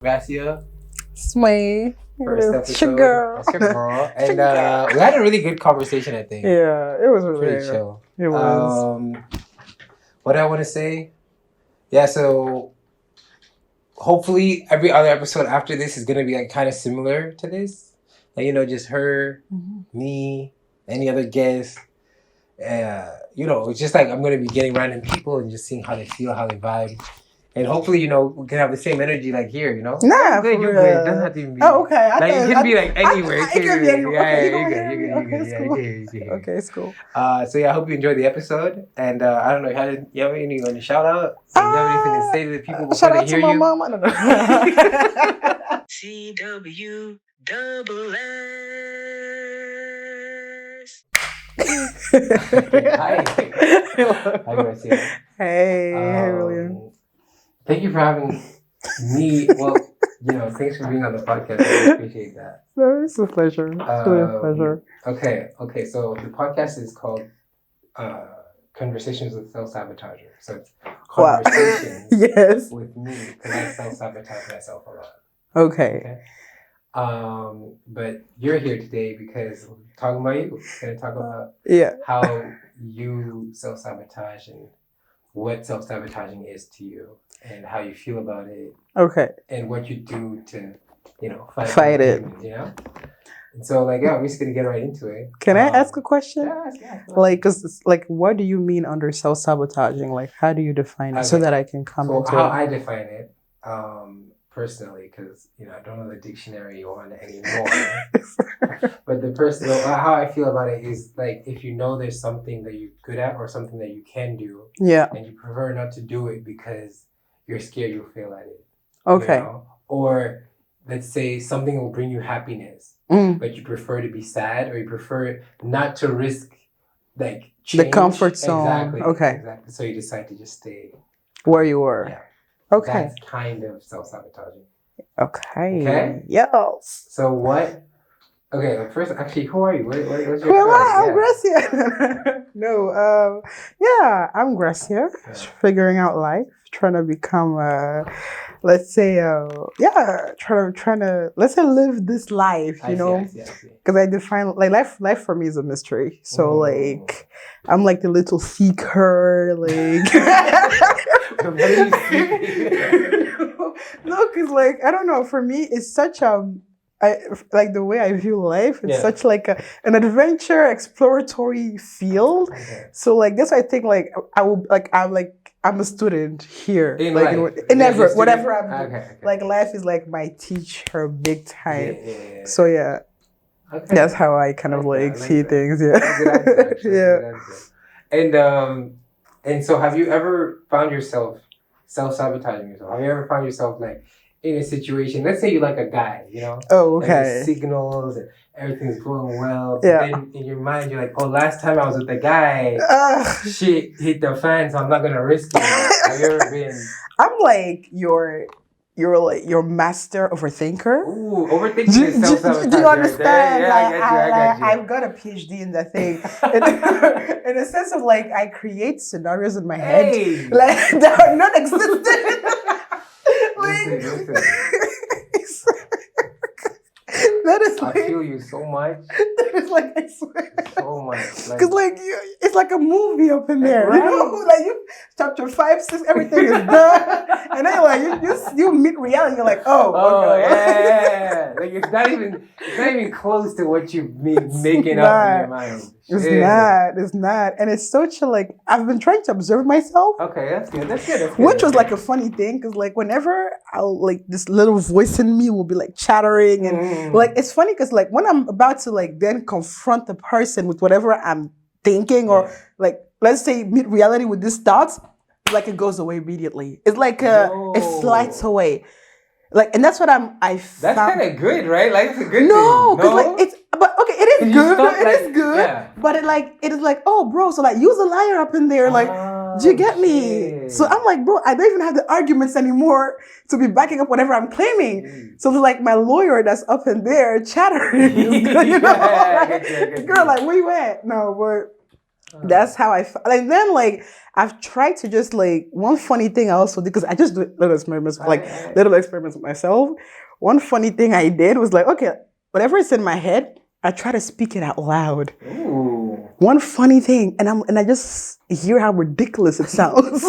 Gracia. Sway. First episode. It's your girl. That's your girl. And we had a really good conversation, I think. Yeah, it was really Pretty chill. It was. What I want to say? Yeah, so hopefully every other episode after this is going to be like kind of similar to this. Like, just her, me, any other guest. It's just like I'm going to be getting random people and just seeing how they feel, how they vibe. And hopefully, we can have the same energy like here, Nah, you're good. It doesn't have to even be. Oh, okay. Like, it can be like anywhere. It can be anywhere. Yeah, you're good. Okay, it's cool. So yeah, I hope you enjoyed the episde. And I don't know, you have anything to shout out? Do you have anything to say to the people before shout they out hear to my you? mom. I don't know. CW Hi. Hi, Gracia. Hey, William. Thank you for having me. Well, thanks for being on the podcast. I appreciate that. No, it's a pleasure. It's really a pleasure. Okay. So the podcast is called Conversations with Self-Sabotager. So it's conversations Yes. with me because I self-sabotage myself a lot. Okay. But you're here today because we're talking about you. We're going to talk about how you self-sabotage and what self-sabotaging is to you and how you feel about it. Okay. And what you do to, fight it. Demons, And so, we're just going to get right into it. Can I ask a question? Yeah. What do you mean under self-sabotaging? Like, how do you define it so that I can comment So how I define it, personally, because, I don't know the dictionary on it anymore. But how I feel about it is, if there's something that you're good at or something that you can do. Yeah. And you prefer not to do it because you're scared you'll fail at it. Okay. Or let's say something will bring you happiness, but you prefer to be sad or you prefer not to risk change. The comfort zone. Exactly. Okay. Exactly. So you decide to just stay where you were. Yeah. Okay. That's kind of self-sabotaging. Okay. Yes. So what? Okay. First, actually, who are you? What's your Well, card? I'm Gracia. No. I'm Gracia. Yeah. Figuring out life, trying to become let's say let's say live this life, I see. because I define life for me is a mystery. So I'm like the little seeker, What are you seeking? No, because I don't know, for me it's such the way I view life, it's such an adventure exploratory field. Okay. So that's why I think I'm a student here. In whatever I'm doing. Okay. Life is my teacher big time. Yeah. So okay. That's how I kind of see things. Yeah. Good answer, actually. Yeah. Good answer. And so have you ever found yourself self-sabotaging yourself? Have you ever found yourself in a situation, let's say you like a guy, Oh, and okay. there's signals and everything's going well, but Yeah. then in your mind you're like, oh, last time I was with the guy, shit hit the fan, so I'm not gonna risk it. Have you ever been? I'm your master overthinker. Ooh, overthinking is self-sabotage. Do you understand? Yeah, I get you. I've got a PhD in that thing. In a sense of I create scenarios in my head that are not existent. Listen. That is I feel you so much. That is I swear. So much. Because it's like a movie up in there. Right. You chapter 5, 6, everything is done. And then you meet reality, you're like, okay. Yeah. It's not even close to what you making up in your mind. It's not. And it's such I've been trying to observe myself. Okay, that's good. Which was a funny thing, because whenever I'll this little voice in me will be chattering and it's funny because when I'm about to then confront the person with whatever I'm thinking or let's say meet reality with these thoughts, it goes away immediately. It's it slides away. And that's what I found. That's kind of good, right? It's a good thing. No, because it is good. It is good. Yeah. But it is oh, bro, so use a liar up in there. Do you get me? Shit. So I'm bro, I don't even have the arguments anymore to be backing up whatever I'm claiming. So my lawyer that's up in there chattering. I get you. Girl, where you at? No, but That's how and then like I've tried to just like one funny thing I also did because I just do little experiments with myself. One funny thing I did was like, okay, whatever is in my head, I try to speak it out loud. Ooh. One funny thing, and I just hear how ridiculous it sounds.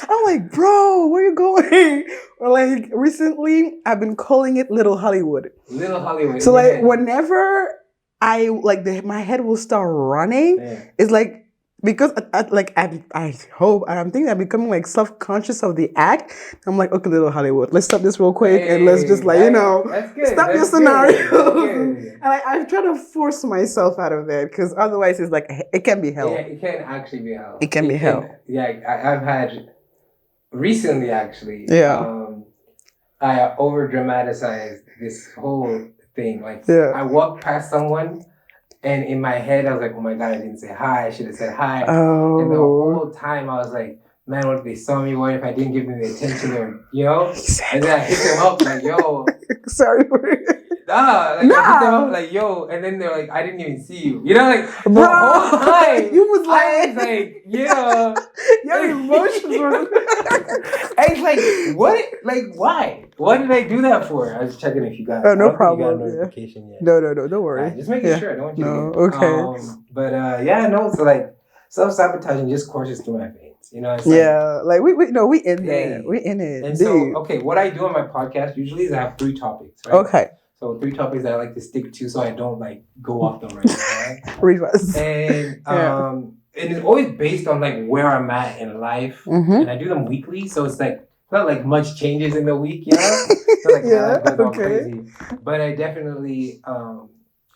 I'm like, bro, where you going? Or like recently, I've been calling it Little Hollywood. Little Hollywood. So like whenever I like my head will start running, it's like because I hope I'm thinking I'm becoming like self-conscious of the act. I'm like, okay, Little Hollywood, let's stop this real quick and let's just like stop this scenario. And I try to force myself out of that because otherwise it's like it can be hell. Yeah, it can actually be hell. It can be hell. Yeah, I've had recently actually. Yeah. I over dramatized this whole thing. Like I walked past someone. And in my head, I was like, oh my God, I didn't say hi. I should have said hi. Oh. And the whole time, I was like, man, what if they saw me? What if I didn't give them the attention? Or, you know? Exactly. And then I hit them up like, yo. Sorry. I hit them up like, yo. And then they're like, I didn't even see you. You know, like, the whole time. You was like, I was like, yeah. Your emotions were. I was like, what? Like, why? What did I do that for? I was checking if you got. Oh, no problem. You got a notification yet. No, don't worry. Just making sure. I don't want you to. Okay. So like self-sabotaging just courses through my veins. You know. It's like we in there. We in it. And so what I do on my podcast usually is I have 3 topics. Right? Okay. So 3 topics that I like to stick to, so I don't like go off the rails. Right? Reverse. And it's always based on like where I'm at in life, and I do them weekly. So it's like. Not like much changes in the week, you know? So like, crazy. But I definitely, I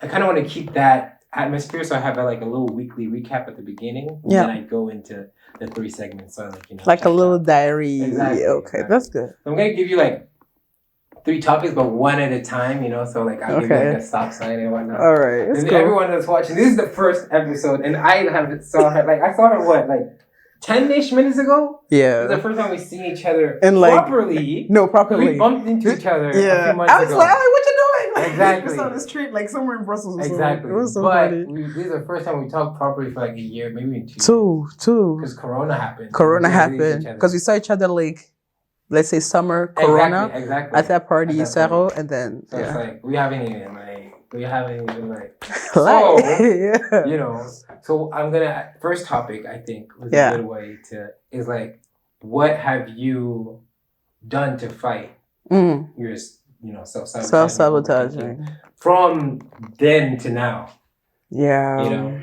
kind of want to keep that atmosphere. So I have like a little weekly recap at the beginning. And then I go into the 3 segments. So like a little diary. Exactly. Okay, that's good. So I'm going to give you like 3 topics, but one at a time, you know? So like I'll give you like a stop sign and whatnot. All right. And everyone that's watching, this is the first episode. And I saw her what, 10-ish minutes ago? Yeah. It was the first time we seen each other properly. No, properly. We bumped into each other a few months ago. I was like, what you doing? Like, exactly. It was on the street, like somewhere in Brussels or exactly. It was so but funny. This is the first time we talked properly for like a year, maybe 2. 2. Because Corona happened. Because we saw each other like, let's say summer, Corona. Exactly. At that party, Cerro, and then. So it's like, we haven't even like. So, you know. So I'm gonna first topic I think was a good way to is like what have you done to fight your self-sabotaging from then to now? Yeah. You know.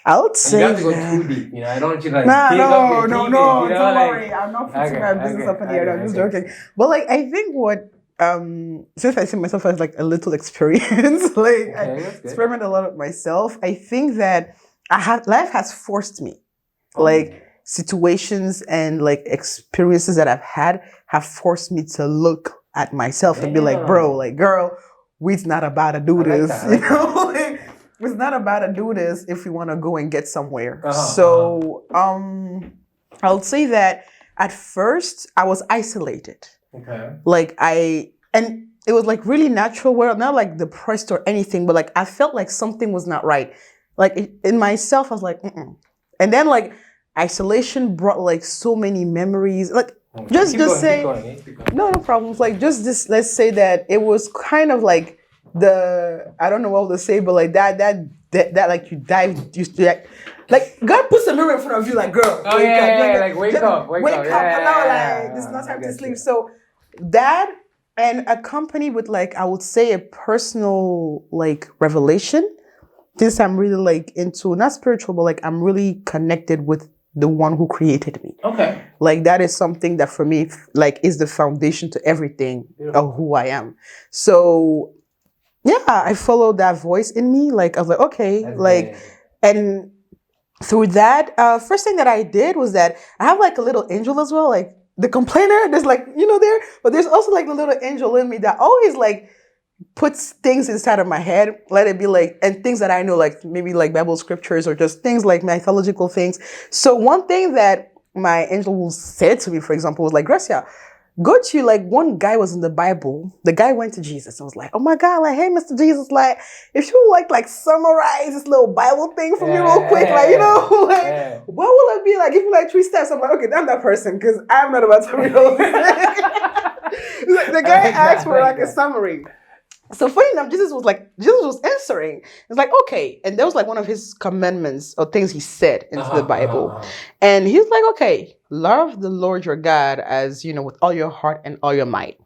I would say you don't have to go too deep, you know. I don't want you to like no, don't worry. I'm not putting my business up in the air. I'm just joking. But like I think what since I see myself as like a little experience, like I experiment a lot with myself. I think that life has forced me, like situations and like experiences that I've had have forced me to look at myself and be like, bro, like girl, we's not about to do this, you know? Like, it's not about to do this if we want to go and get somewhere. So I would say that at first I was isolated. Okay. And it was like really natural, where not like depressed or anything, but like I felt like something was not right. Like in myself, I was like, and then like isolation brought like so many memories. Like just say, no problems. Like just this, let's say that it was kind of like I don't know what to say, but like that like you like God puts a mirror in front of you, like girl. Oh yeah, wake up. Hello, like this is not time to sleep. So that, and accompanied with like I would say a personal like revelation. This I'm really like into, not spiritual, but like I'm really connected with the one who created me. Okay. Like that is something that for me like is the foundation to everything of who I am. So yeah, I followed that voice in me. Like I was like, okay, that's like big. And through that, first thing that I did was that I have like a little angel as well, like the complainer. There's like, there, but there's also like the little angel in me that always like puts things inside of my head, let it be like, and things that I know, like maybe like Bible scriptures or just things like mythological things. So one thing that my angel will say to me, for example, was like, Gracia, go to like one guy was in the Bible. The guy went to Jesus and was like, "Oh my God, like, hey, Mr. Jesus, like, if you like summarize this little Bible thing for me real quick, like, you know, like, what will it be like? Give me like 3 steps." I'm like, okay, I'm that person because I'm not about to read all this. Like, the guy asked for like a summary. So funny enough, Jesus was answering. It's like, okay. And that was like one of his commandments or things he said into the Bible. And he's like, okay, love the Lord your God as, you know, with all your heart and all your might.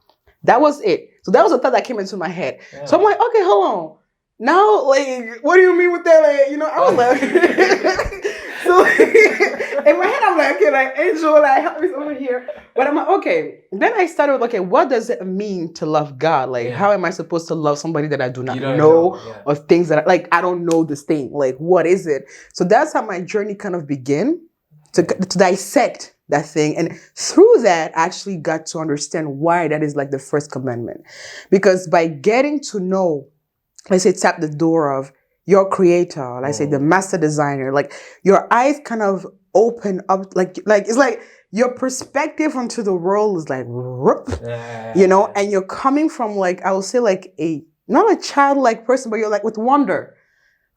That was it. So that was the thought that came into my head. Yeah. So I'm like, okay, hold on. Now, like, what do you mean with that? Like, you know, I was like, so in my head, I'm like, okay, like, Angel, like, help me over here. But I'm like, okay. Then I started with, okay, what does it mean to love God? Like, how am I supposed to love somebody that I do not know or things that, I don't know this thing? Like, what is it? So that's how my journey kind of began to dissect that thing. And through that, I actually got to understand why that is like the first commandment. Because by getting to know, let's say, tap the door of your creator, let's say the master designer, like your eyes kind of open up, like it's like your perspective onto the world is like, you know, and you're coming from like, I would say like not a childlike person, but you're like with wonder.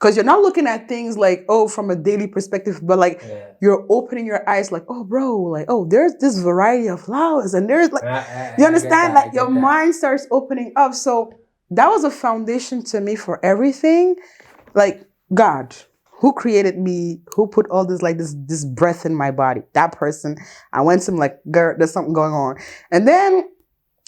Because you're not looking at things like, oh, from a daily perspective, but like you're opening your eyes like, oh, bro, like, oh, there's this variety of flowers. And there's like, you understand? Like your mind starts opening up. So that was a foundation to me for everything. Like God, who created me, who put all this, like this breath in my body, that person. I went to him like, girl, there's something going on. And then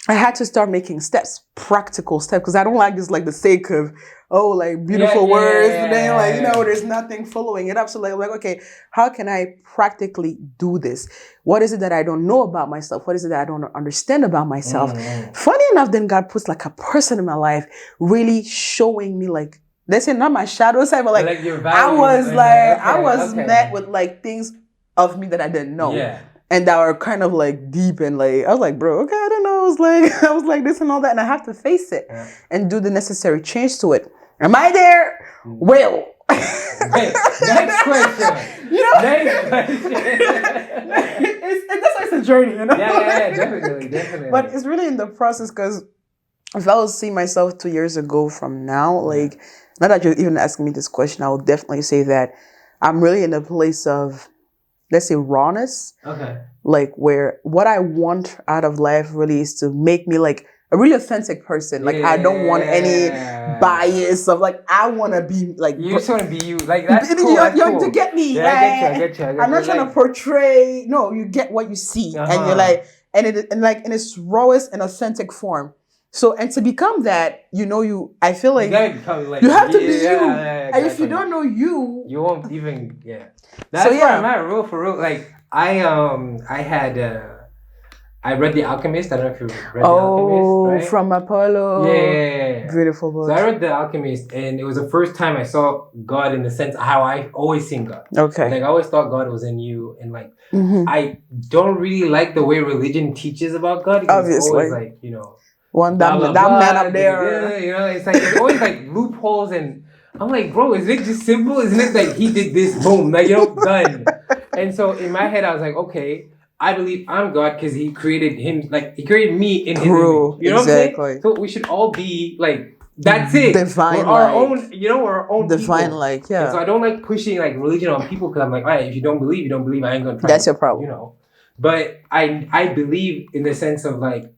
I had to start making steps, practical steps, because I don't like just like the sake of, oh, like beautiful words, and then like, you know, there's nothing following it up. So like, okay, how can I practically do this? What is it that I don't know about myself? What is it that I don't understand about myself? Funny enough, then God puts like a person in my life really showing me like, let's say not my shadow side, but like your values, I was met with like things of me that I didn't know. Yeah. And that were kind of like deep and like, I was like, bro, okay, I don't know. I was like this and all that. And I have to face it and do the necessary change to it. Am I there? Well. Next question. You know? Next question. That's why it's a journey, you know? Yeah, definitely. But it's really in the process because if I was seeing myself 2 years ago from now, like, not that you're even asking me this question, I will definitely say that I'm really in a place of, let's say, rawness. Okay. Like where what I want out of life really is to make me like a really authentic person. Like I don't want any bias of like, I want to be like. You just want to be you. Like that's cool. You get me. Yeah, I get you. I'm not trying to portray. No, you get what you see, and you're like, and in its rawest and authentic form. So, and to become that, you know, I feel like you have to be you. And if you don't know you, you won't even, That's where I'm at, real for real. Like, I read The Alchemist. I don't know if you read The Alchemist, right? From Apollo. Yeah. Beautiful book. So I read The Alchemist, and it was the first time I saw God in the sense how I always seen God. Okay. Like, I always thought God was in you, and like, I don't really like the way religion teaches about God. Obviously. It's always like, you know, that man up there. You know, it's always like loopholes, and I'm like, bro, isn't it just simple? Isn't it like he did this, boom, like, you know, done. And so in my head, I was like, okay, I believe I'm God because he created him, like he created me in his image. You know what I'm saying? So we should all be like, that's it. Divine, we're our own, you know, we're our own divine, people. like, yeah. And so I don't like pushing like religion on people because I'm like, all right, if you don't believe, you don't believe. I ain't gonna try. That's your problem, you know. But I believe in the sense of like,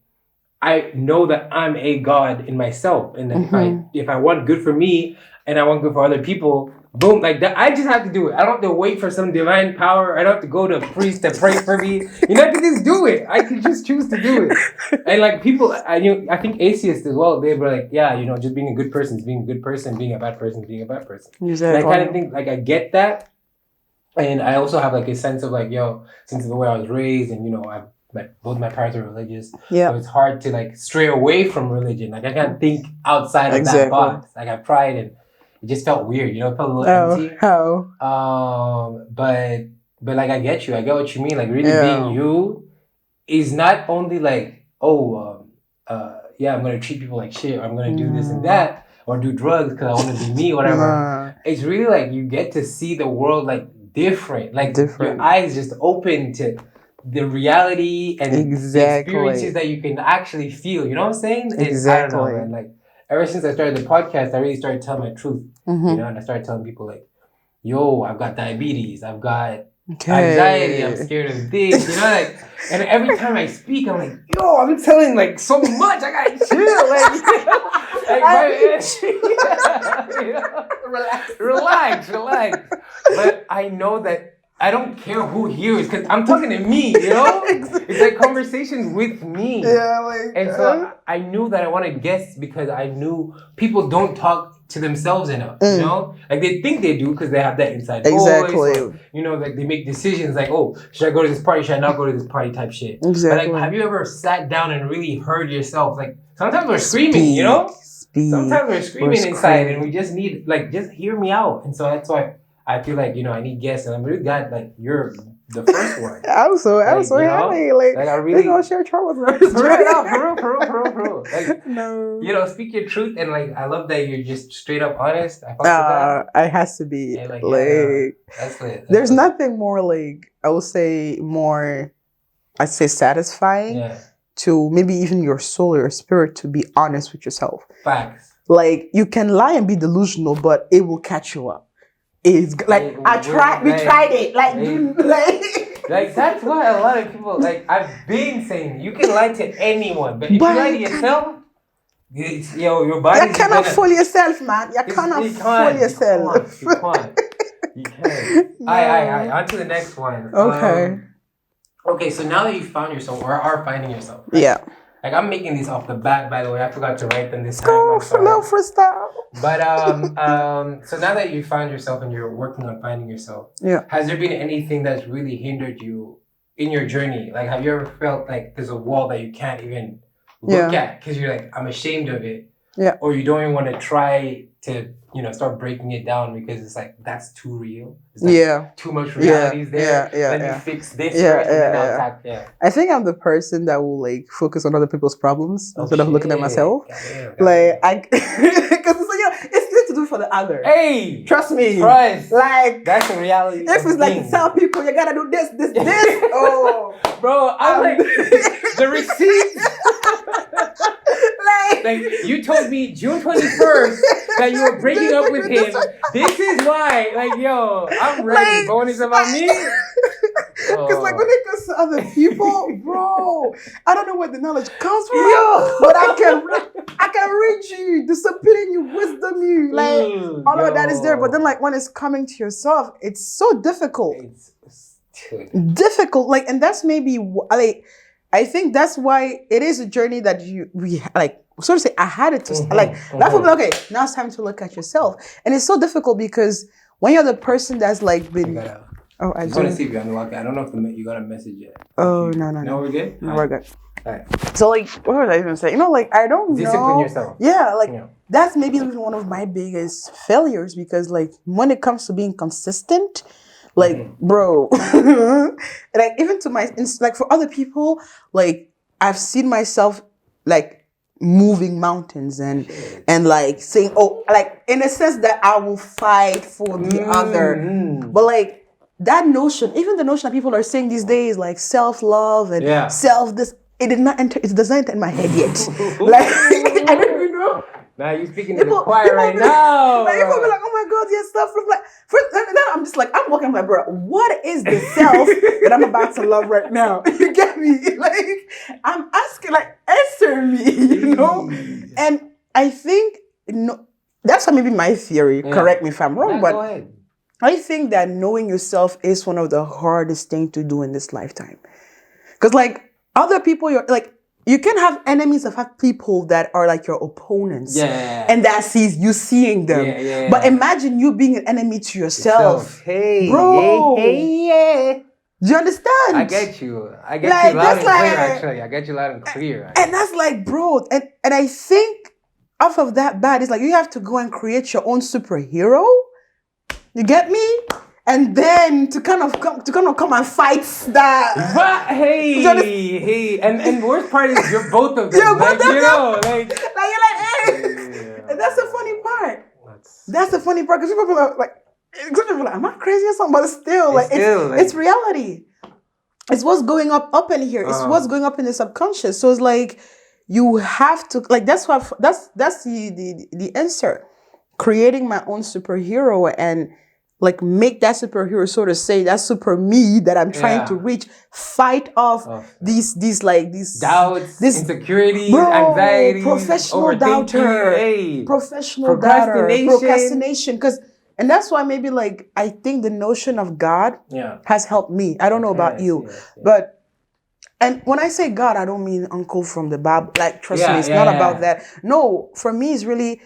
I know that I'm a God in myself, and that if I want good for me and I want good for other people, boom, like that. I just have to do it. I don't have to wait for some divine power. I don't have to go to a priest to pray for me. You know, I can just do it. I can just choose to do it. And like people, I think atheists as well. They were like, yeah, you know, just being a good person is being a good person. Being a bad person is being a bad person. Exactly. And I kind of think like I get that, and I also have like a sense of like, since the way I was raised, and you know, both my parents are religious. Yeah. So it's hard to like stray away from religion. Like I can't think outside of that box. Like I tried and it just felt weird, you know, it felt a little empty. But like I get you. I get what you mean. Like really being you is not only like, I'm gonna treat people like shit, or I'm gonna do this and that, or do drugs because I want to be me, whatever. It's really like you get to see the world like different. Like your eyes just open to the reality and the experiences that you can actually feel. You know what I'm saying? I don't know, man. Like, ever since I started the podcast, I really started telling my truth. You know, and I started telling people like, yo, I've got diabetes, I've got anxiety, I'm scared of this, you know, like, and every time I speak, I'm like, yo, I've been telling like so much, I gotta chill, like you know, relax. But I know that I don't care who hears, because I'm talking to me, you know? It's like conversations with me. Yeah, like... And so I knew that I wanted guests because I knew people don't talk to themselves enough, you know? Like, they think they do because they have that inside voice. Or, you know, like, they make decisions like, oh, should I go to this party? Should I not go to this party type shit? Exactly. But, like, have you ever sat down and really heard yourself? Like, sometimes we're screaming, you know? Sometimes we're screaming inside and we just need, like, just hear me out. And so that's why I feel like, you know, I need guests, and I'm really glad, like, you're the first one. I'm so happy. Like I really don't share trouble with me. For real. Like, no. You know, speak your truth, and like, I love that you're just straight up honest. I fuck with that. It has to be. And, like, that's lit. There's nothing more, like, I will say more, I'd say satisfying to maybe even your soul or your spirit to be honest with yourself. Facts. Like, you can lie and be delusional, but it will catch you up. It's like, we tried it. Like, that's why a lot of people, like, I've been saying, you can lie to anyone, but if you lie to yourself, your body. You cannot fool yourself, man. You cannot fool yourself. You can't. No. Alright. On to the next one. Okay. Okay, so now that you found yourself, or are finding yourself. Right? Yeah. Like, I'm making these off the bat, by the way. I forgot to write them this time. No freestyle. But so now that you found yourself and you're working on finding yourself, has there been anything that's really hindered you in your journey? Like, have you ever felt like there's a wall that you can't even look at because you're like, I'm ashamed of it? Yeah. Or you don't even want to try to, you know, start breaking it down because it's like, that's too real. It's like too much realities there. Then you fix this first and then I'll attack. I think I'm the person that will like focus on other people's problems instead of looking at myself. Like, because it's good to do for the other. Hey! Trust me. Like, that's the reality. If it's like, tell people you gotta do this. Oh. Bro, I'm like, the receipts. Like, you told me June 21st that you were breaking up with him. This is why. Like, yo, I'm ready. But when it's about me. Because like when it comes to other people, bro, I don't know where the knowledge comes from. But I can read you, discipline you, wisdom you. Like, all of that is there. But then like when it's coming to yourself, it's so difficult. It's difficult. Like, and that's maybe like, I think that's why it is a journey that we like, so to say, I had it to that would be okay. Now it's time to look at yourself, and it's so difficult because when you're the person that's like been. I just want to see if you're on the walk. I don't know if you got a message yet. Oh no. No, we're good. No, we're good. All right. So like, what was I even saying? You know, like I don't know. Discipline yourself. Yeah, like that's maybe one of my biggest failures because like when it comes to being consistent. Like, bro, like even to like for other people, like I've seen myself like moving mountains and like saying, oh, like in a sense that I will fight for the other. But like that notion, even the notion that people are saying these days, like self-love and this, it does not enter in my head yet. Like, I don't even know. Now you're speaking to the choir right now. Like, people be like, oh my God, your stuff looks like... And then I'm just like, I'm walking, I'm like, bro, what is the self that I'm about to love right now? You get me? Like, I'm asking, like, answer me, you know? And I think, that's maybe my theory. Correct me if I'm wrong, but go ahead. I think that knowing yourself is one of the hardest things to do in this lifetime. Because, like, other people, you're like, you can have enemies of people that are like your opponents. And that sees you seeing them. But imagine you being an enemy to yourself. Hey, bro. Hey. Do you understand? I get you. I get you loud and clear, actually. I get you loud and clear. And that's like, bro. And I think off of that bad, it's like you have to go and create your own superhero. You get me? And then to kind of come and fight that. But hey, and worst part is you're both of them. You're both of them. Like you're like, hey. And that's the funny part. That's the funny part because people are like, am I crazy or something? But still, it's reality. It's what's going up in here. It's what's going up in the subconscious. So it's like you have to like that's the answer. Creating my own superhero and like make that superhero sort of say that super me that I'm trying to reach, fight off these doubts, this insecurities, anxieties, professional doubter, professional procrastination. And that's why maybe like I think the notion of God has helped me. I don't know about you, but and when I say God, I don't mean uncle from the Bible. Like trust me, it's not about that. No, for me, it's really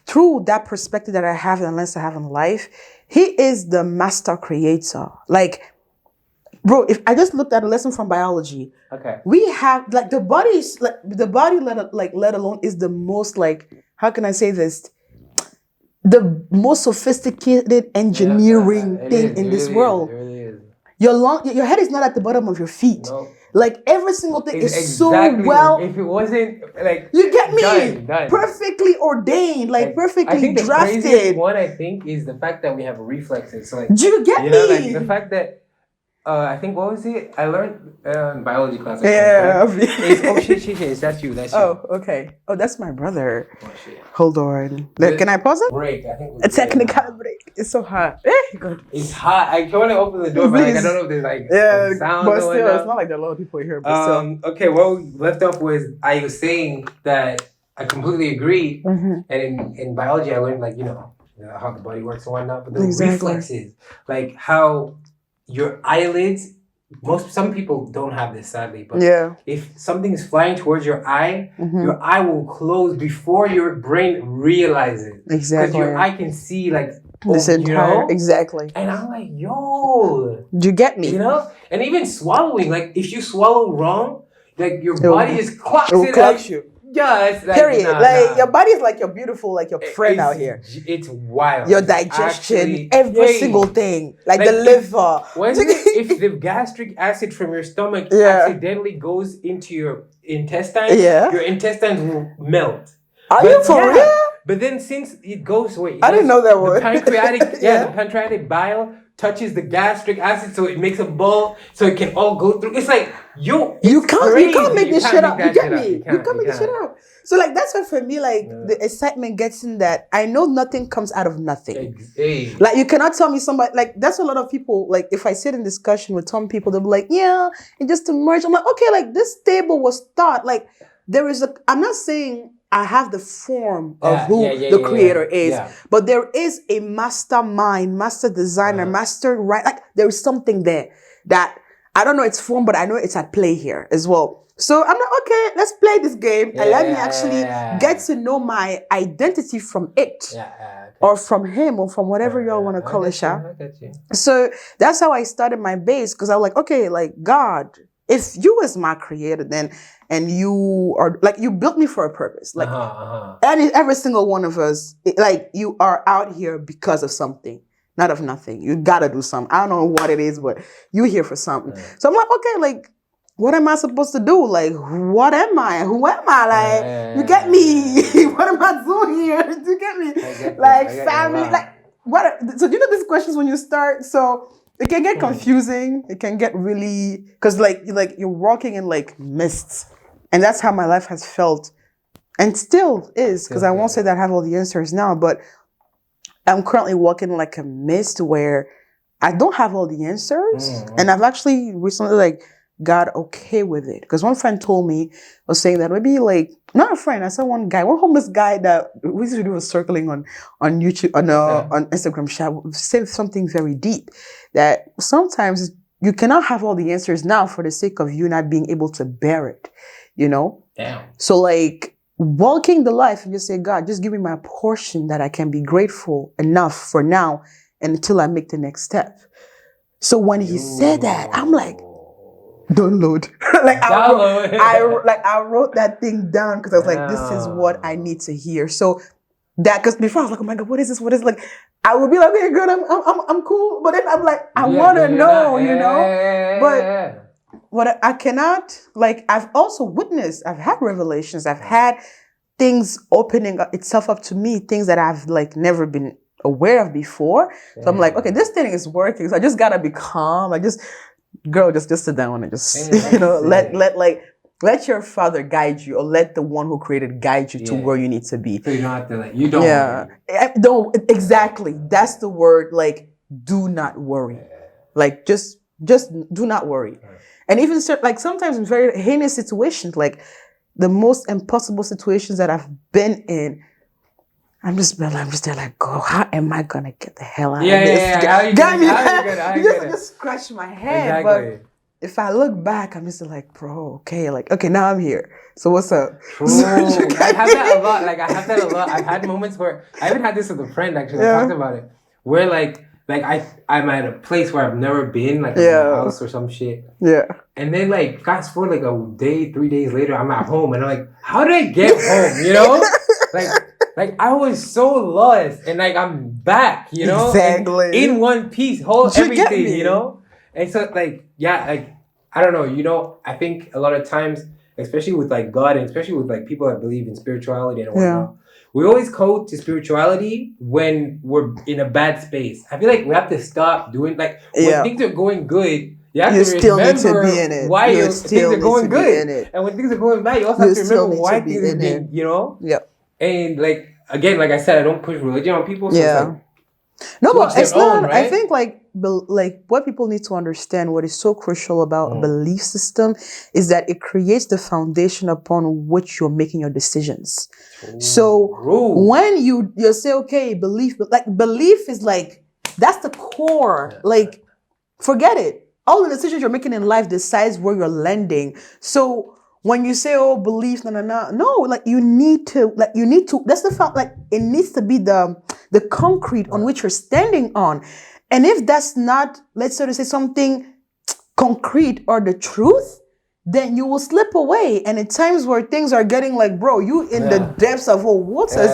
through that perspective that I have and less I have in life. He is the master creator. Like, bro, if I just looked at a lesson from biology, we have like the body is like the body let alone is the most like, how can I say this? The most sophisticated engineering thing in this world. It really is. Your head is not at the bottom of your feet. No. Like every single thing is exactly, so well. If it wasn't like you get me, done. Perfectly ordained, like perfectly I think the drafted. craziest one I think is the fact that we have reflexes. So like, do you get me? Like the fact that I think what was it? I learned in biology class. Oh shit! That's you. Oh, okay. Oh, that's my brother. Oh shit. Hold on. Can I pause it? Break. I think a technical break. It's so hot. Good. It's hot. I want to open the door, but like, I don't know if there's like sound. But still, it's not like there are a lot of people here. But still. Okay. What we left off was I was saying that I completely agree, and in biology I learned like how the body works and whatnot, but the reflexes, like how your eyelids, some people don't have this sadly, but if something is flying towards your eye, your eye will close before your brain realizes. Exactly. Because your eye can see like this entire exactly. And I'm like, yo. Do you get me? And even swallowing, like if you swallow wrong, like your body just clocks it clocks you. Yeah, it's like, period. Your body is like your beautiful, like your friend out here. It's wild. Your digestion, every single thing, like the liver. If the gastric acid from your stomach accidentally goes into your intestines, your intestines will melt. Are you for real? But then since it goes away, I didn't know that word. The pancreatic, the pancreatic bile touches the gastric acid, so it makes a ball, so it can all go through. It's like you can't make this shit up. You get me? You can't make this shit up. So like that's why for me, like the excitement gets in that I know nothing comes out of nothing. Like you cannot tell me somebody like that's a lot of people. Like if I sit in discussion with some people, they'll be like, "Yeah, it just emerged." I'm like, okay, like this table was thought. Like there is a. I'm not saying I have the form of who the creator is, but there is a mastermind, master designer, master right. Like there is something there that I don't know its form, but I know it's at play here as well. So I'm like, okay, let's play this game and let me actually get to know my identity from it, or from him, or from whatever y'all want to call it. So that's how I started my base, because I was like, okay, like God, if you is my creator, then and you are like you built me for a purpose, like and every single one of us, like you are out here because of something, not of nothing. You gotta do something. I don't know what it is, but you're here for something. So I'm like, okay, like what am I supposed to do? Like, what am I? Who am I? Like, you get me? What am I doing here? Do you get me? Like family, like what? So you know these questions when you start, so. It can get confusing. It can get really, because like you're walking in like mists, and that's how my life has felt, and still is. Because I won't say that I have all the answers now, but I'm currently walking like a mist where I don't have all the answers, and I've actually recently like got okay with it. Because one friend told me, was saying that maybe like not a friend. I saw one homeless guy that we used to do was circling on YouTube on Instagram. Said something very deep. That sometimes you cannot have all the answers now for the sake of you not being able to bear it, Damn. So like walking the life and just say, God, just give me my portion that I can be grateful enough for now and until I make the next step. So when he said that, I'm like, download. I wrote that thing down because I was like, this is what I need to hear. So that, because before I was like, oh my God, what is this? What is it? Like, I would be like, okay, good, I'm cool. But then I'm like, I want to know, But what I cannot, like, I've also witnessed, I've had revelations, I've had things opening itself up to me, things that I've like never been aware of before. So I'm like, okay, this thing is working. So I just gotta be calm. I just girl, just sit down and just let your father guide you, or let the one who created guide you to where you need to be. So you don't have to you don't. Don't exactly. That's the word. Like, do not worry. Like, just do not worry. And even sometimes in very heinous situations, like the most impossible situations that I've been in, I'm just there like, God, how am I gonna get the hell out of this? You just scratch my head. Exactly. But if I look back, I'm just like, bro, okay, now I'm here. So what's up? True. I have that a lot. I've had moments where I even had this with a friend actually. I talked about it. Where I'm at a place where I've never been, like a house or some shit. Yeah. And then fast forward a day, 3 days later, I'm at home and I'm like, how did I get home? You know? I was so lost and I'm back, you know? Exactly. In one piece, everything, you know? And so I don't know, you know, I think a lot of times, especially with God and especially with people that believe in spirituality and whatnot, we always go to spirituality when we're in a bad space. I feel like we have to stop doing when things are going good. You have to still remember need to be in it. why things are going good. And when things are going bad, you also have to remember why things are being, you know? Yeah. And again, like I said, I don't push religion on people. So no, but it's not. Right? I think what people need to understand, what is so crucial about a belief system, is that it creates the foundation upon which you're making your decisions. Ooh. So when you say, okay, belief is that's the core. Forget it. All the decisions you're making in life decides where you're landing. So when you say, oh, belief, no, you need to, that's the fact, it needs to be the concrete on which you're standing on. And if that's not, let's sort of say something concrete or the truth, then you will slip away. And at times where things are getting bro, you in the depths of waters,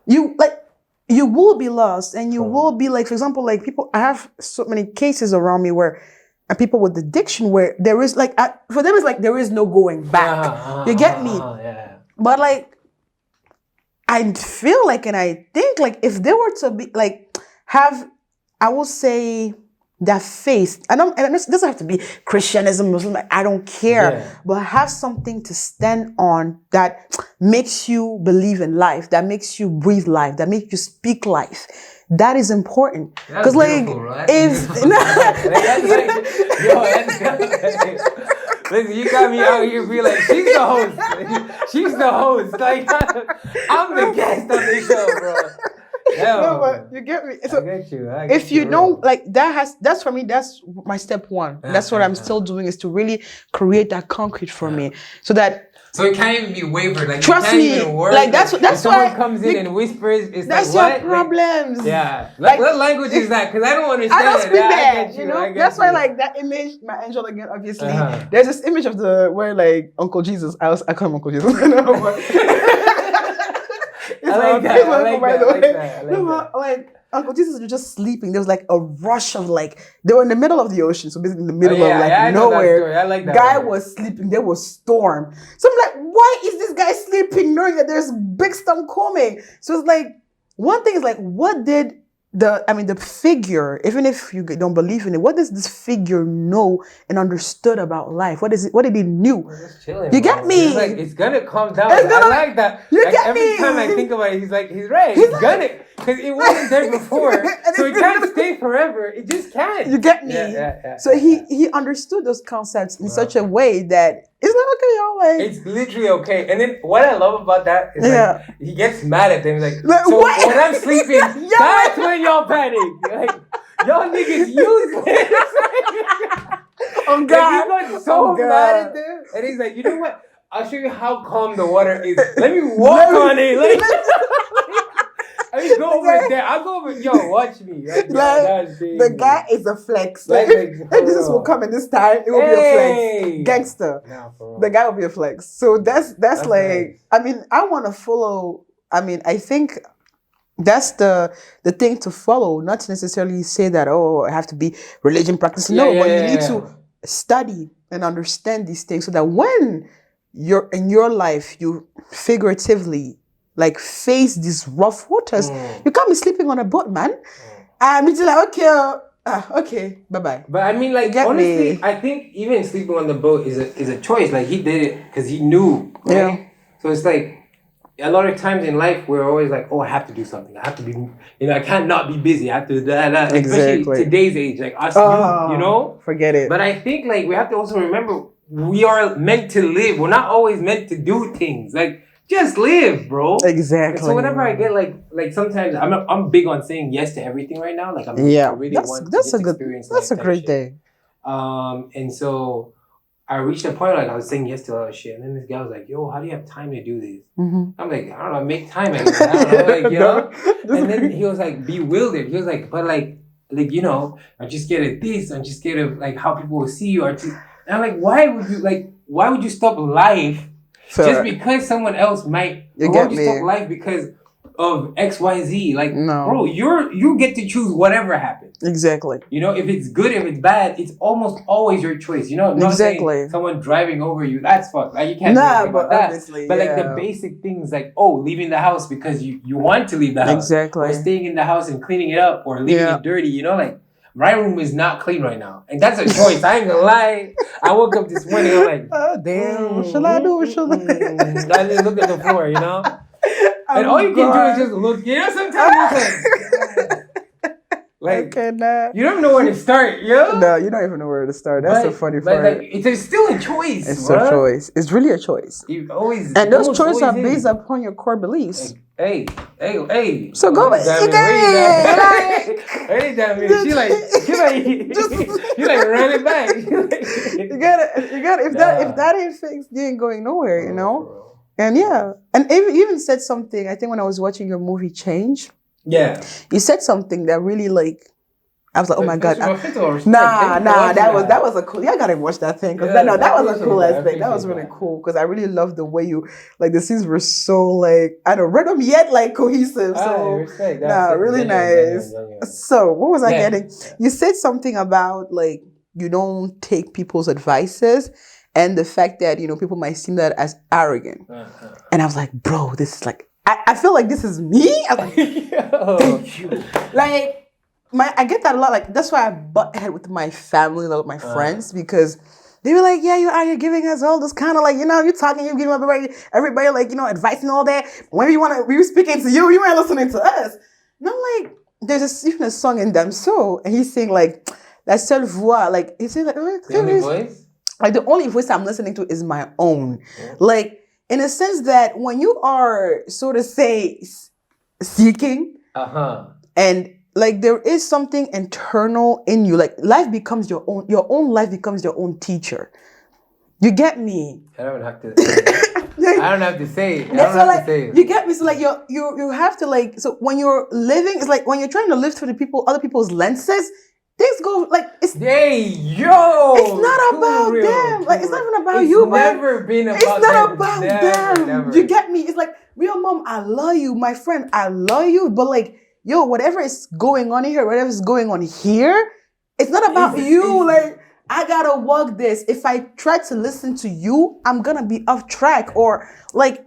you will be lost, and you will be for example, people, I have so many cases around me where people with addiction where there is for them it's there is no going back. You get me? But I feel and I think if they were to be have, I will say, that faith, and it doesn't have to be Christianism, Muslim, I don't care, but have something to stand on that makes you believe in life, that makes you breathe life, that makes you speak life. That is important. Because if listen, you got me out here be she's the host. She's the host. I'm the guest on this show, bro. No, but you get me. So I get you. If you don't that's for me, that's my step one. That's what I'm still doing, is to really create that concrete for me, so it can't even be wavered. Trust me. Even work. That's if someone why comes in and whispers, it's that's your problems. What language is that? Because I don't understand. I don't speak that. You know. That's why that image, my angel again. Obviously, there's this image of where Uncle Jesus. I call him Uncle Jesus. I like that. Uncle Jesus was just sleeping. There was a rush of they were in the middle of the ocean, so basically in the middle of nowhere. I like that. Guy was sleeping. There was storm. So I'm why is this guy sleeping knowing that there's big storm coming? So it's one thing is what did the figure, even if you don't believe in it, what does this figure know and understood about life? What did he knew? Chilling, you get me? It's gonna calm down. I like that. Every time I think about it, he's right. He's gonna, because it wasn't there before, so it can't stay forever. It just can't. You get me? Yeah. So he understood those concepts in such a way that it's not okay, y'all. It's literally okay. And then what I love about that is he gets mad at them. He's so what? When I'm sleeping, that's when y'all panic. Y'all niggas useless. Oh God. He got so mad at them. And he's you know what? I'll show you how calm the water is. Let me walk on it. I mean, go over there. I'll go over. Yo, watch me. The guy is a flex. Jesus will come in this time. It will be a flex. Gangster. Nah, the guy will be a flex. So that's nice. I mean, I want to follow. I mean, I think that's the thing to follow. Not to necessarily say that, I have to be religion practicing. But you need to study and understand these things so that when you're in your life, you figuratively face these rough waters. You can't be sleeping on a boat, man. And it's okay, Okay, bye-bye. But I mean, like, Get honestly, me. I think even sleeping on the boat is a choice. Like, he did it because he knew, right? Yeah. So it's like, a lot of times in life, we're always like, oh, I have to do something. I have to be, I can't not be busy. I have to, especially Exactly. today's age, like us, you know? Forget it. But I think, like, we have to also remember, we are meant to live. We're not always meant to do things. Like, just live, bro. Exactly. And so whenever I get like sometimes I'm big on saying yes to everything right now. Like I really want to that's just a good experience that's a life type great shit. day. And so I reached a point like I was saying yes to a lot of shit, and then this guy was like, "Yo, how do you have time to do this?" Mm-hmm. I'm like, I don't know, make time. I guess. I don't know, like, you know. And then he was like bewildered. He was like, but like you know, I'm just scared of this. I'm just scared of like how people will see you. And I'm like, why would you stop life just because someone else might? Why would you stop life because of XYZ? Like, bro, you get to choose whatever happens. Exactly. You know, if it's good, if it's bad, it's almost always your choice. You know, not saying someone driving over you, that's fucked. Like, you can't do anything about that. But like the basic things, like, oh, leaving the house because you want to leave the house. Exactly. Or staying in the house and cleaning it up or leaving it dirty, you know, like my room is not clean right now. And that's a choice. I ain't gonna lie. I woke up this morning, I'm like, oh damn, what shall I do? What shall I do? I just look at the floor, you know? And all you can do is just look, you know, sometimes it's like you don't know where to start, yo. No, you don't even know where to start. That's the funny part. But like, it's still a choice. It's a choice. It's really a choice. You always, and those choices are based upon your core beliefs. Hey. So go back. You got it. Hey, damn it. She like running back. You got it. If that ain't fixed, you ain't going nowhere, you know? And and even said something, I think when I was watching your movie Change. Yeah. You said something that really like, I was like, oh my God. That was a cool, I gotta watch that thing. Cause that was a cool aspect. That was really cool. Cause I really loved the way you, like the scenes were so like, I don't rhythm yet like cohesive. So, really nice. So what was I getting? You said something about like, you don't take people's advices. And the fact that, you know, people might see that as arrogant. And I was like, bro, this is like, I feel like this is me. I was like, thank you. Like, I get that a lot. Like, that's why I butt head with my family, like my friends, because they were like, yeah, you're giving us all this kind of like, you know, you're talking, you're giving everybody like, you know, advice and all that. When we were speaking to you, you weren't listening to us. And I'm like, there's even a song in Damso, and he's saying like, la seule voix, like, he's saying like, the only voice? Like, the only voice I'm listening to is my own. Yeah. Like, in a sense that when you are, so to say, seeking, and like there is something internal in you, like life becomes your own life becomes your own teacher. You get me? I don't have to say it. You get me? So like you have to like, so when you're living, it's like when you're trying to live through other people's lenses, things go like it's. Hey yo! It's not about them. Like it's not even about you, man. It's not about them. Never. You get me? It's like, real mom, I love you, my friend, I love you, but like, yo, whatever is going on here, whatever is going on here, it's not about you. Like, I gotta walk this. If I try to listen to you, I'm gonna be off track, or like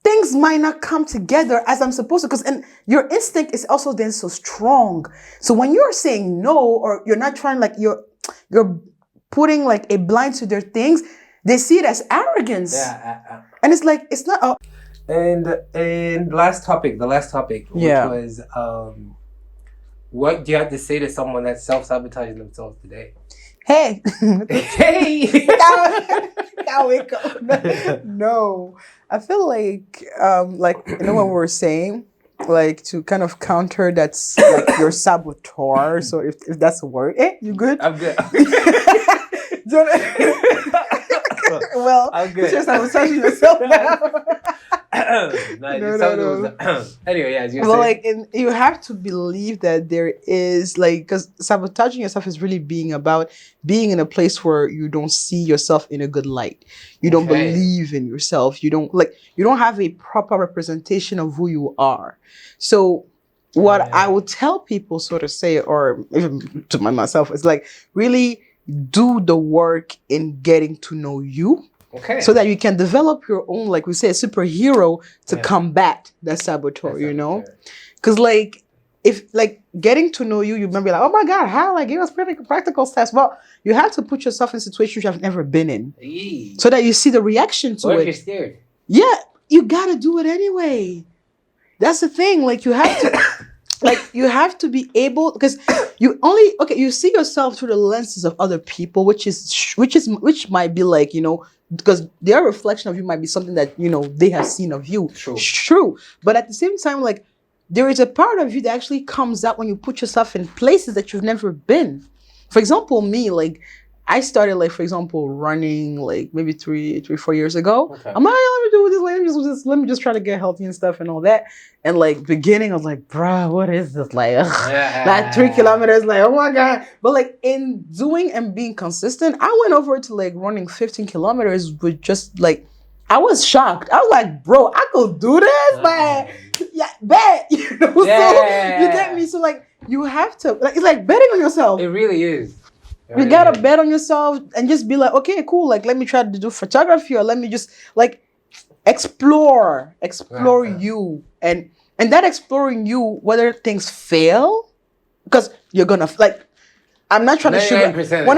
things might not come together as I'm supposed to, and your instinct is also then so strong. So when you're saying no, or you're not trying, like you're putting like a blind to their things, they see it as arrogance. And it's like, it's not. And the last topic, which was, what do you have to say to someone that's self-sabotaging themselves today? Hey. Hey. No, I feel like you know what we were saying, like to kind of counter that's like your saboteur. So if that's a word, you good? I'm good. Well, I'm good. You're sabotaging yourself now. No. Anyway, as you well, like, you have to believe that there is like, because sabotaging yourself is really being about being in a place where you don't see yourself in a good light. You don't believe in yourself. You don't have a proper representation of who you are. So what I would tell people, sort of say, or even to myself, is like, really do the work in getting to know you. Okay. So that you can develop your own, like we say, superhero to combat that saboteur, you know? Because, like, if like getting to know you, you might be like, oh my God, how? Like, give us practical steps. Well, you have to put yourself in situations you have never been in. Eee. So that you see the reaction to What it. if you're scared? Yeah, you gotta do it anyway. That's the thing. Like you have to, like you have to be able, because you see yourself through the lenses of other people, which might be like, because their reflection of you might be something that they have seen of you. True. But at the same time, like there is a part of you that actually comes out when you put yourself in places that you've never been. For example, me, like I started, like, for example, running like maybe 4 years ago. Okay. I'm like, let me do this. Let me just try to get healthy and stuff and all that. And like beginning, I was like, bruh, what is this? Like, like 3 kilometers, like, oh my God. But like in doing and being consistent, I went over to like running 15 kilometers with just like, I was shocked. I was like, bro, I could do this, but yeah, bet. So you get me? So like you have to, like, it's like betting on yourself. It really is. You gotta bet on yourself and just be like, okay, cool. Like, let me try to do photography, or let me just like explore you, and that exploring you, whether things fail, because you're gonna like. I'm not trying to sugarcoat. We're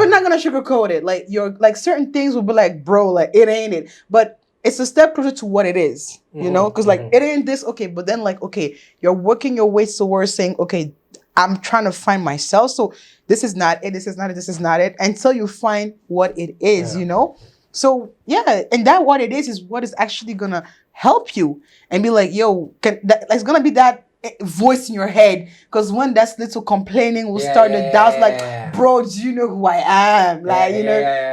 not gonna sugarcoat it. Like you're like certain things will be like, bro, like it ain't it, but it's a step closer to what it is. Because like it ain't this, okay, but then like okay, you're working your way towards saying, okay, I'm trying to find myself. So this is not it. This is not it. This is not it. Until you find what it is, So yeah, and that what it is what is actually gonna help you and be like, yo, it's gonna be that voice in your head. Because when that little complaining will start the doubts, like, bro, do you know who I am? Like,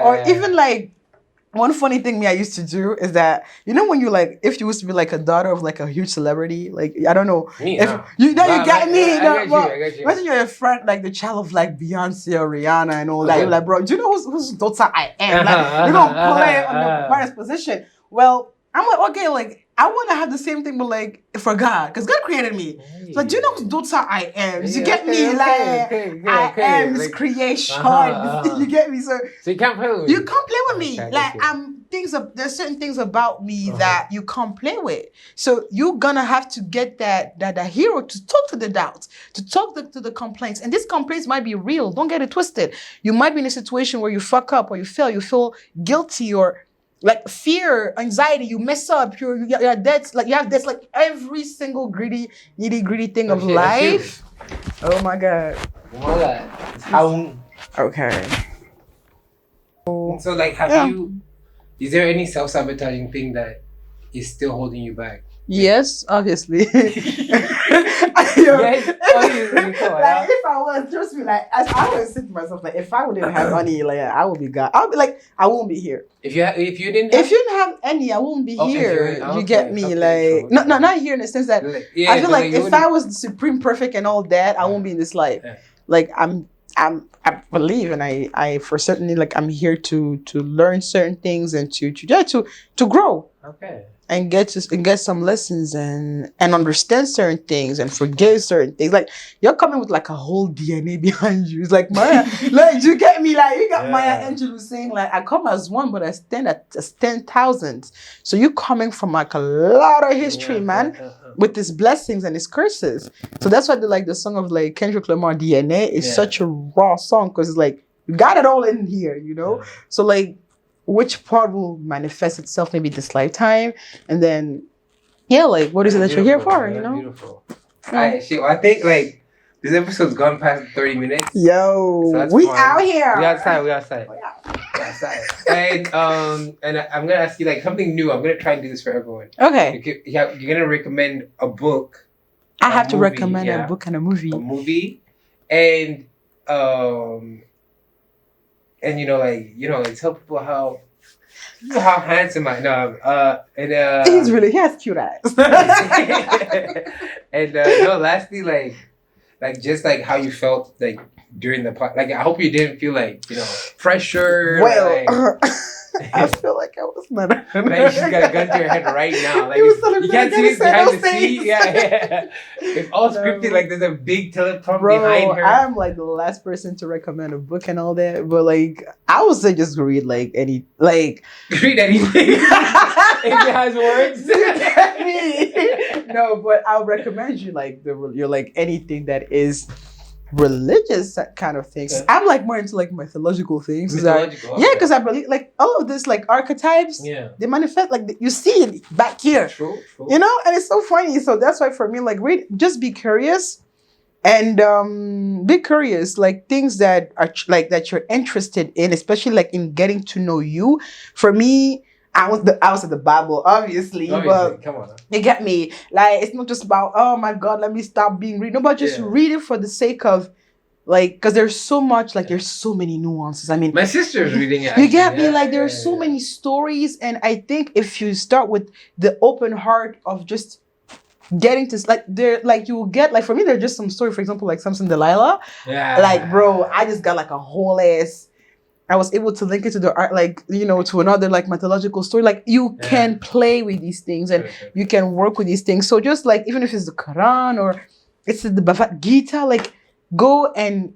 or even like. One funny thing I used to do is that, when you like, if you used to be like a daughter of like a huge celebrity, like, I don't know. Me, if you get me. I got you. Imagine you're a friend, like the child of like Beyonce or Rihanna and all that. You're like, bro, do you know whose daughter I am? Like, you're going to play on the parents' position. Well, I'm like, okay, like, I want to have the same thing, but like for God, because God created me. So do you know whose daughter I am? You get me? I am His creation. You get me? So you can't play with me. You can't play with me. Like there's certain things about me that you can't play with. So you're gonna have to get that hero to talk to the doubts, to talk to the complaints. And these complaints might be real. Don't get it twisted. You might be in a situation where you fuck up or you fail. You feel guilty or like fear, anxiety, you mess up, you're debts, like you have debts, like every single nitty gritty thing of life. Oh my God. Okay. So like is there any self-sabotaging thing that is still holding you back? Yes, obviously. Like if I was just be like, as I always say to myself, like if I wouldn't have any, like I would be God. I'll be like, I won't be here. If you didn't have any, I won't be here. You get me? Like not here in the sense that I feel like if I was the supreme perfect and all that, I won't be in this life. Like I believe, and I for certainly, like I'm here to learn certain things and to grow. Okay. And get some lessons and understand certain things and forgive certain things. Like you're coming with like a whole DNA behind you. It's like Maya, like you get me? Like you got Maya Angelou saying like I come as one, but I stand as 10,000. So you coming from like a lot of history, man, with his blessings and his curses. So that's why the song of like Kendrick Lamar DNA is such a raw song because it's like you got it all in here, So like. Which part will manifest itself maybe this lifetime, and then, like what is it that you're here for? Beautiful. I think like this episode's gone past 30 minutes. Yo, so we fun. Out here. We outside. And I'm gonna ask you like something new. I'm gonna try and do this for everyone. Okay. You're gonna recommend a book. I have to recommend a book and a movie. A movie, and tell people how handsome I know. He has cute eyes. And lastly, like just like how you felt like during the part. Like I hope you didn't feel like pressure. Well, I feel like I was not. Like you just got a gun to your head right now. Like you can't see this behind the seat. Yeah. It's all scripted. Like there's a big teleprompter behind her. I'm like the last person to recommend a book and all that, but like I would say just read like read anything. If it has words. You get me? No, but I'll recommend you like you're like anything that is religious kind of things. Okay. I'm like more into like mythological things. Mythological, Yeah, okay. because I believe like all of this like archetypes. Yeah. They manifest like you see it back here. True. You know, and it's so funny. So that's why for me, like read, just be curious. And be curious, like things that are like that you're interested in, especially like in getting to know you. For me, I was at the Bible, obviously, but come on. you get me. Like it's not just about oh my God, let me stop being read. No, but just read it for the sake of like because there's so much like there's so many nuances. I mean, my sister's reading it. You get me? Like there's so many stories, and I think if you start with the open heart of just getting to like there like you will get like for me there's just some story, for example, like Samson Delilah. Yeah. Like bro, I just got like a whole ass. I was able to link it to the art, like you know, to another like mythological story. Like you can play with these things and you can work with these things. So just like even if it's the Quran or it's the Bhagavad Gita, like go and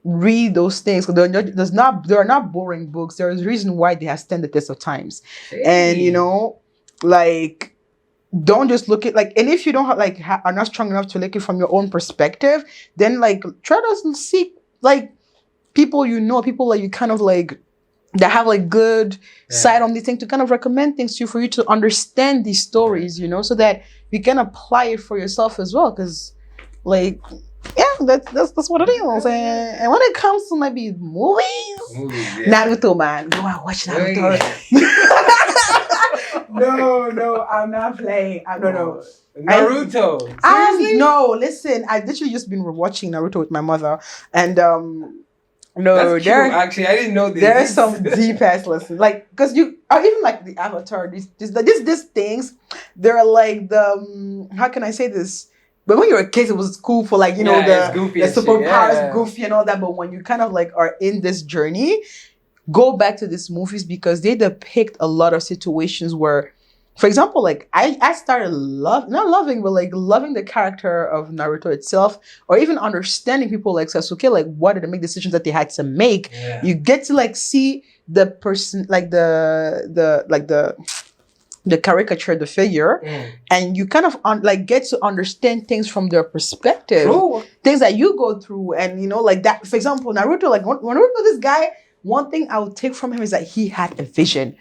read those things. They're not boring books. There's a reason why they have stand the test of times. And you know, like don't just look at like, and if you don't have like are not strong enough to look it from your own perspective, then like try to seek like people you know, people like you kind of like that have like good side on these things to kind of recommend things to you for you to understand these stories, you know, so that you can apply it for yourself as well. Because like that's what it is. And when it comes to maybe movies, Naruto, man, go and watch Naruto. No, I'm not playing. No. Naruto. No, listen, I literally just been rewatching Naruto with my mother, and no, that's cute, actually, I didn't know this. There's some deep ass lessons, like because you or even like the Avatar. These things, they're like the how can I say this? But when you were a kid, it was cool for like you know the superpowers, goofy and all that. But when you kind of like are in this journey, go back to these movies because they depict a lot of situations where, for example, like I started loving the character of Naruto itself, or even understanding people like Sasuke, like what did they make decisions that they had to make. You get to like see the person, like the caricature, the figure, and you kind of like get to understand things from their perspective, things that you go through, and you know, like that. For example, Naruto, like when Naruto, this guy, one thing I would take from him is that he had a vision.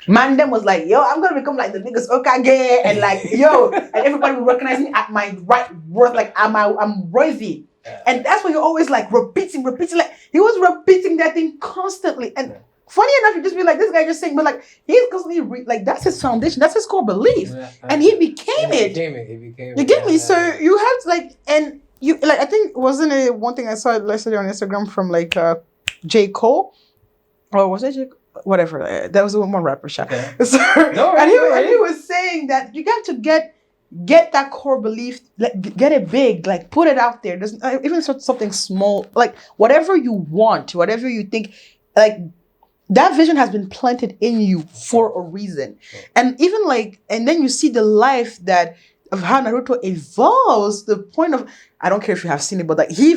Man, them was like, yo, I'm gonna become like the biggest Okage, and like, yo, and everybody will recognize me at my right worth, like I'm worthy. And that's what you're always like repeating. Like he was repeating that thing constantly. And funny enough, you just be like, this guy just saying, but like he's constantly like that's his foundation, that's his core belief, and he became it. You get me? So you have to like, and you like, I think wasn't it one thing I saw yesterday on Instagram from like J. Cole, or was it J. Cole? Whatever, that was one rapper shot. So, and he was saying that you got to get that core belief, like, get it big, like put it out there. There's even something small, like whatever you want, whatever you think, like that vision has been planted in you for a reason. And even like, and then you see the life that of how Naruto evolves, the point of, I don't care if you have seen it, but like he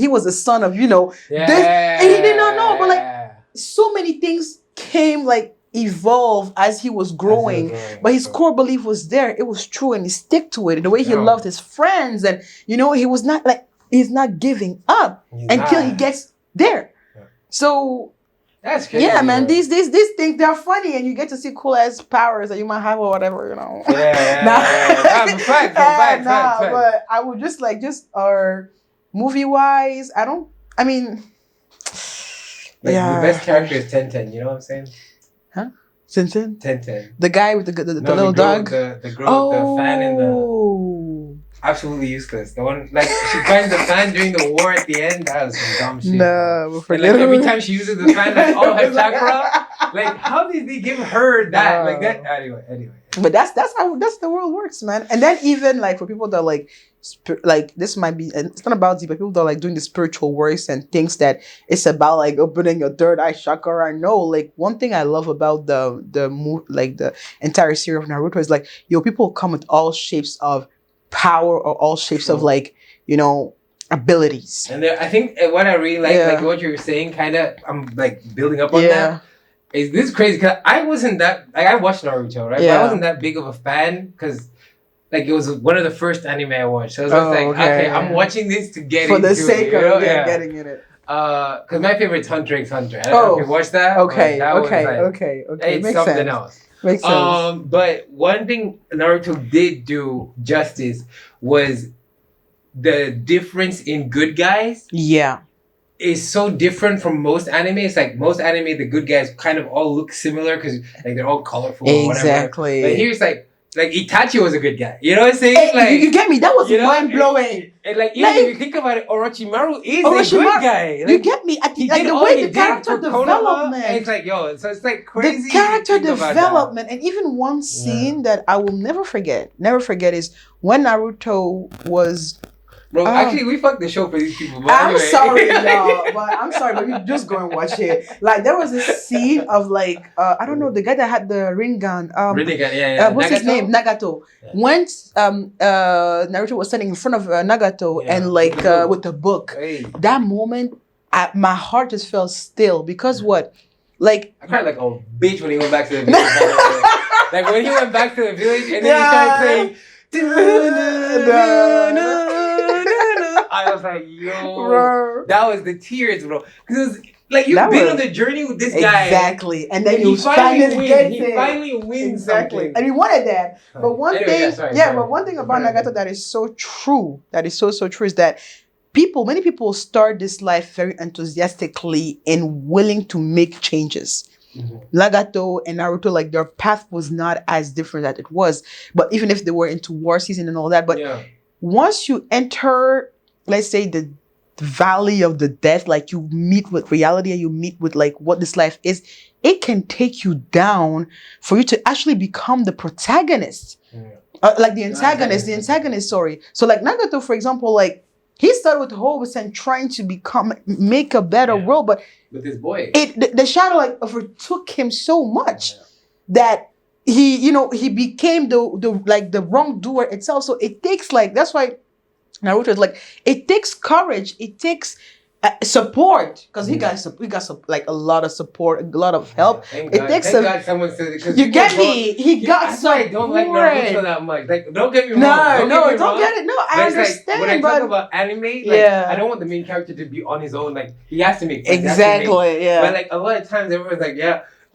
was the son of, you know, this, and he did not know, but like so many things came like evolve as he was growing, but his core belief was there. It was true, and he stuck to it. The way he loved his friends, and you know, he's not giving up until he gets there. So that's crazy. Yeah, man. These things, they're funny, and you get to see cool ass powers that you might have or whatever, you know. Fact. But I would just like movie wise, the best character is Tenten, you know what I'm saying? Huh? Tenten? Tenten. The guy with the little dog? The girl with the fan in the... Absolutely useless. The one, like, she finds the fan during the war at the end. That was some dumb shit. No, and, like, every time she uses the fan, like, all her chakra, like, how did they give her that? Like, that... Anyway. But that's the world works, man. And then even, like, for people that, like this might be, and it's not about the, but people that are like doing the spiritual works and things that it's about like opening your third eye chakra. I know, like one thing I love about the entire series of Naruto is like, people come with all shapes of power or all shapes of like, you know, abilities. And I think what I really like what you were saying, kind of, I'm like building up on that. is this crazy? Cause I wasn't that like I watched Naruto, right? Yeah. But I wasn't that big of a fan because like it was one of the first anime I watched. So I was like, okay, I'm watching this to get for into the sake it, of getting in it. Because my favorite's Hunter x Hunter. I don't know if you watched that. Okay, that was like, okay. It's Makes something sense. else. Makes sense. But one thing Naruto did do justice was the difference in good guys Yeah. is so different from most anime. It's like most anime, the good guys kind of all look similar because like they're all colorful or whatever. Exactly. But here's like Itachi was a good guy. You know what I'm saying? Hey, like you get me? That was you know, mind blowing. And like even if you think about it, Orochimaru is a good guy. Like, you get me? he Like did the all way he the did character for Konoha, development. and it's like so it's like crazy. The character to think about development, and even one scene that I will never forget is when Naruto was. Bro, actually, we fucked the show for these people. But I'm anyway. sorry, y'all, but you just go and watch it. Like there was a scene of like I don't know, the guy that had the Rinnegan. What's his name? Nagato. Yeah. When Naruto was standing in front of Nagato and like with the book, that moment, my heart just felt still because what, like I cried like a bitch when he went back to the village. Like when he went back to the village and then he started playing. I was like, yo, bro. That was the tears, bro. Because like you've been on the journey with this guy, exactly, and then he finally wins. He it. finally wins exactly, something. and he wanted that. But one thing, but one thing about Nagato that is so true, that is so true, is that many people start this life very enthusiastically and willing to make changes. Mm-hmm. Nagato and Naruto, like their path was not as different as it was, but even if they were into war season and all that, but once you enter, let's say the valley of the death, like you meet with reality and you meet with like what this life is, it can take you down for you to actually become the protagonist, like the antagonist. Sorry. So like Nagato, for example, like he started with hopes and trying to make a better world, but with his boy, the shadow like overtook him so much that he became the wrongdoer itself. So it takes like, that's why Naruto is like, it takes courage, it takes support, because he got like a lot of support, a lot of help. Thank God someone said it. You get me? He got support. I don't like Naruto that much. Like, don't get me wrong. Don't get it. No, I understand. Like, when I talk about anime, I don't want the main character to be on his own. Like, he has to make friends. Exactly. Yeah. But like a lot of times, everyone's like,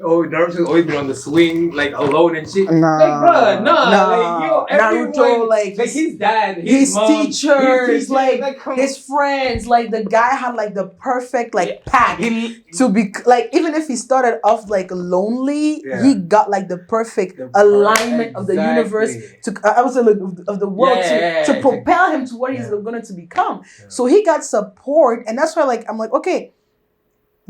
Naruto's always been on the swing, like alone and shit. Nah, like, bruh, like, Naruto, like his dad, his mom, teachers, like his friends, like the guy had like the perfect pack to be like. Even if he started off like lonely, he got like the perfect alignment of the universe of the world to propel him to what he's going to become. Yeah. So he got support, and that's why I'm like, okay,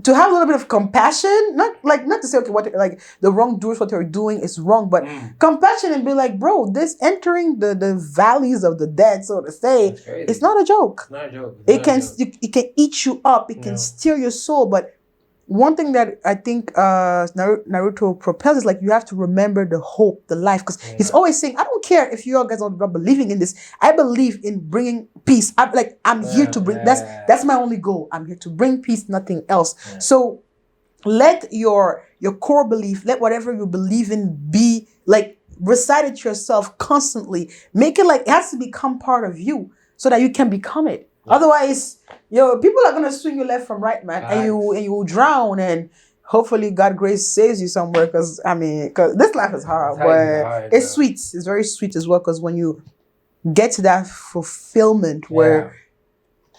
to have a little bit of compassion, not to say, okay, what like the wrongdoers, what they're doing is wrong, but compassion and be like, bro, this entering the valleys of the dead, so to say, it's not a joke. Not a joke. It can eat you up. It can steal your soul. But one thing that I think Naruto propels is like, you have to remember the hope, the life, because he's always saying, I don't care if you all guys are not believing in this. I believe in bringing peace. I'm here to bring. That's my only goal. I'm here to bring peace, nothing else. Yeah. So let your core belief, let whatever you believe in be like, recite it to yourself constantly. Make it like it has to become part of you so that you can become it. Yeah. Otherwise, people are gonna swing you left from right, man, and you will drown. And hopefully, God grace saves you somewhere. Because this life is hard, but it's sweet. It's very sweet as well. Because when you get to that fulfillment, where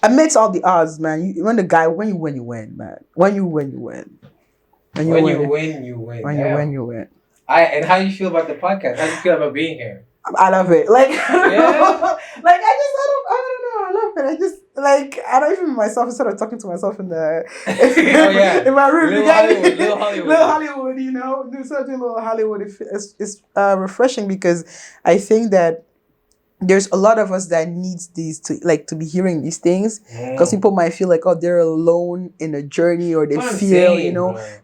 amidst all the odds, man, when you win, you win, man. When you win, you win. When you win, you win. When you win, you win. And how do you feel about the podcast? How do you feel about being here? I love it. I don't know. I love it. I just I don't even myself instead of talking to myself in the in my room. Little Hollywood, do something little Hollywood. It's refreshing, because I think that there's a lot of us that needs these to be hearing these things, because people might feel like, oh, they're alone in a journey, or they feel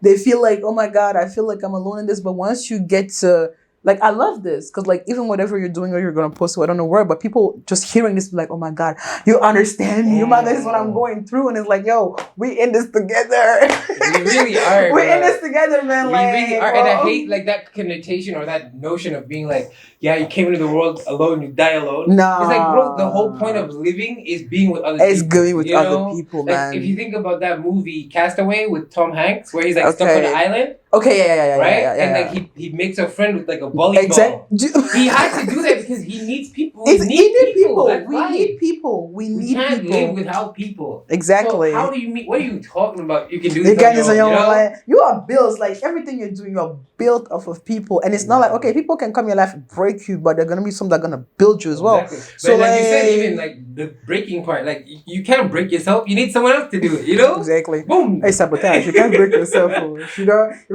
they feel like, oh my God, I feel like I'm alone in this. But once you get to like I love this because like even whatever you're doing or you're gonna post, I don't know where, but people just hearing this be like, oh my god, you understand me, this is what I'm going through, and it's like, yo, we in this together. We really are. We're in this together, man. We like, really are, and I hate like that connotation or that notion of being like, yeah, you came into the world alone, you die alone. No, it's like, bro, the whole point of living is being with other people. It's going with other people, like, man. If you think about that movie Castaway with Tom Hanks, where he's like stuck on an island. Okay, yeah, right? Yeah, and like he makes a friend with like a volleyball. Exactly. He has to do that because he needs people. We need people. We can't live without people. Exactly. So how do you meet? What are you talking about? You can do this on your own. Like, you are built, like everything you're doing, you're built off of people. And it's not like, okay, people can come in your life and break you, but they're gonna be some that are gonna build you as well. Exactly. So like you said, even like the breaking part, like you can't break yourself. You need someone else to do it, Exactly. Boom. Hey, sabotage. You can't break yourself.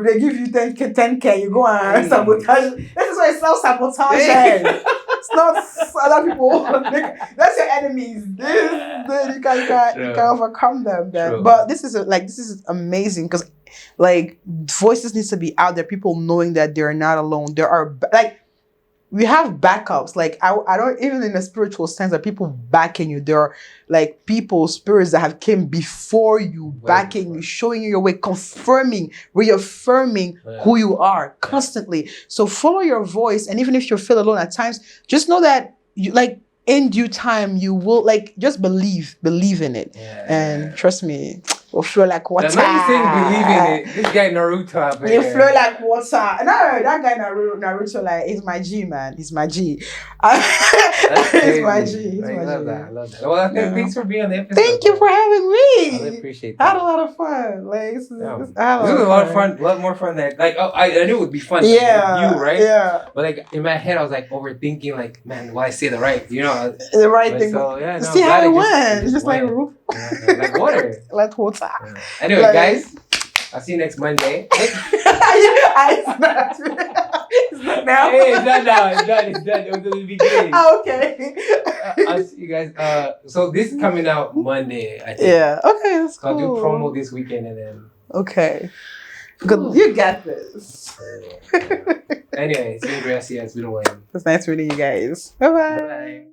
If they give you 10K, you go and sabotage. This is why it's self-sabotage. It's not other people. That's your enemies. You can overcome them. Then. But this is amazing because like voices needs to be out there. People knowing that they're not alone. There are like we have backups. Like I don't even in a spiritual sense that people backing you. There are like people, spirits that have came before you, backing you, showing you your way, confirming, reaffirming who you are constantly. So follow your voice, and even if you feel alone at times, just know that you like in due time you will like just believe in it, and trust me. Will flow like water. I'm not saying believe in it. This guy Naruto. You flow like water. No, that guy Naruto, like he's my G, man. He's my G. He's my G. I love that. Well, thanks for being on the episode. Thank you for having me. I really appreciate that. I had a lot of fun. Like this was a lot of fun. A lot more fun than like I knew it would be fun. Like, you right? Yeah. But like in my head, I was like overthinking. Like, man, will I say the right? The right thing. So yeah, see how it went. It's just like like water. Like water. Yeah. Anyway, guys, I'll see you next Monday. It's not now. Hey, it's not now. It's done. It was the beginning. Okay. I'll see you guys. So this is coming out Monday, I think. Yeah. Okay, that's cool. I'll do promo this weekend and then. Okay. Good. You got this. Anyway, see you, Gracia. It's been a while. It's nice meeting you guys. Bye-bye. Bye.